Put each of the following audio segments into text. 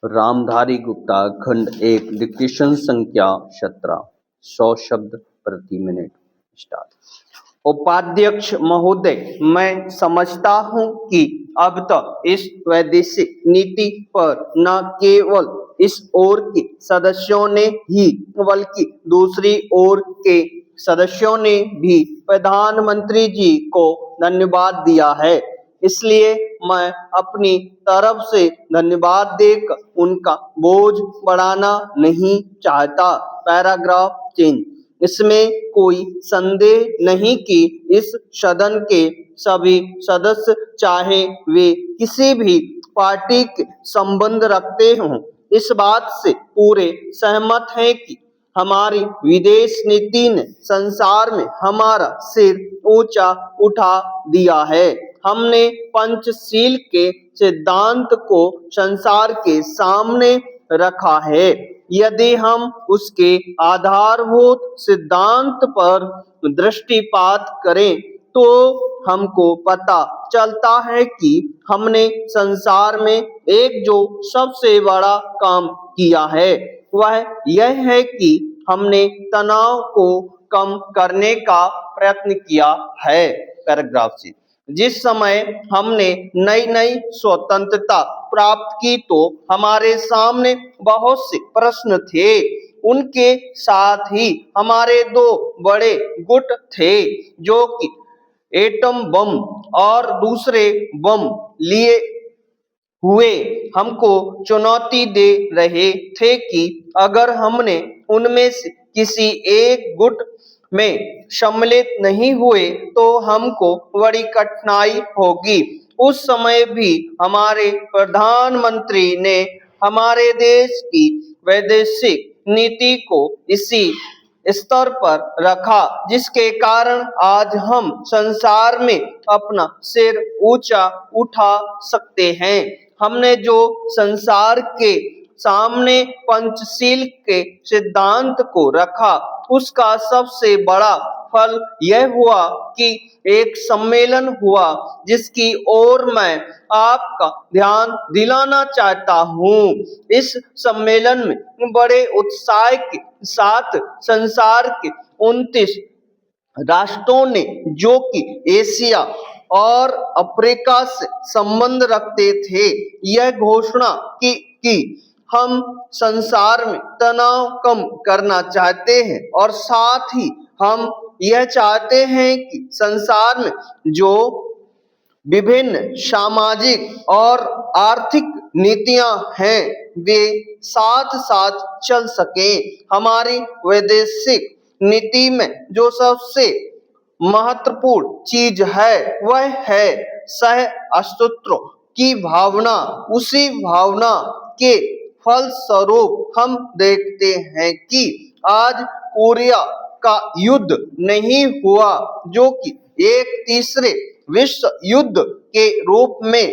रामधारी गुप्ता खंड 1 डिक्टेशन संख्या 17 100 शब्द प्रति मिनट स्टार्ट। उपाध्यक्ष महोदय, मैं समझता हूं कि अब तक इस वैदेशिक नीति पर न केवल इस ओर के सदस्यों ने ही बल्कि दूसरी ओर के सदस्यों ने भी प्रधानमंत्री जी को धन्यवाद दिया है। इसलिए मैं अपनी तरफ से धन्यवाद देकर उनका बोझ बढ़ाना नहीं चाहता। Paragraph change. इसमें कोई संदेह नहीं कि इस सदन के सभी सदस्य, चाहे वे किसी भी पार्टी के संबंध रखते हों, इस बात से पूरे सहमत हैं कि हमारी विदेश नीति ने संसार में हमारा सिर ऊंचा उठा दिया है। हमने पंचशील के सिद्धांत को संसार के सामने रखा है। यदि हम उसके आधारभूत सिद्धांत पर दृष्टिपात करें तो हमको पता चलता है कि हमने संसार में एक जो सबसे बड़ा काम किया है वह यह है कि हमने तनाव को कम करने का प्रयत्न किया है। पैराग्राफ से, जिस समय हमने नई नई स्वतंत्रता प्राप्त की तो हमारे सामने बहुत से प्रश्न थे। उनके साथ ही हमारे दो बड़े गुट थे जो कि एटम बम और दूसरे बम लिए हुए हमको चुनौती दे रहे थे कि अगर हमने उनमें से किसी एक गुट में सम्मिलित नहीं हुए तो हमको बड़ी कठिनाई होगी। उस समय भी हमारे प्रधानमंत्री ने हमारे देश की वैदेशिक नीति को इसी स्तर पर रखा जिसके कारण आज हम संसार में अपना सिर ऊंचा उठा सकते हैं। हमने जो संसार के सामने पंचशील के सिद्धांत को रखा उसका सबसे बड़ा फल यह हुआ कि एक सम्मेलन हुआ जिसकी ओर मैं आपका ध्यान दिलाना चाहता हूँ। इस सम्मेलन में बड़े उत्साह के साथ संसार के 29 राष्ट्रों ने, जो कि एशिया और अफ्रीका से संबंध रखते थे, यह घोषणा की हम संसार में तनाव कम करना चाहते हैं और साथ ही हम यह चाहते हैं कि संसार में जो विभिन्न सामाजिक और आर्थिक नीतियां हैं वे साथ साथ चल सकें। हमारी वैदेशिक नीति में जो सबसे महत्वपूर्ण चीज है वह है सह अस्तित्व की भावना। उसी भावना के फलस्वरूप हम देखते हैं कि आज कोरिया का युद्ध नहीं हुआ जो कि एक तीसरे विश्व युद्ध के रूप में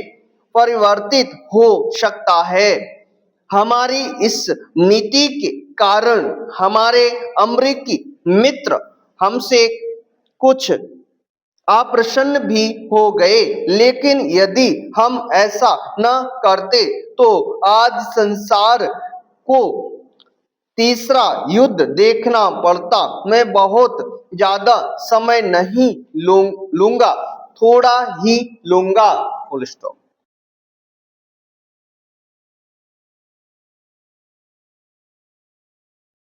परिवर्तित हो सकता है। हमारी इस नीति के कारण हमारे अमेरिकी मित्र हमसे कुछ अप्रसन्न भी हो गए, लेकिन यदि हम ऐसा न करते तो आज संसार को तीसरा युद्ध देखना पड़ता। मैं बहुत ज्यादा समय नहीं लूंगा, थोड़ा ही लूंगा। Full stop.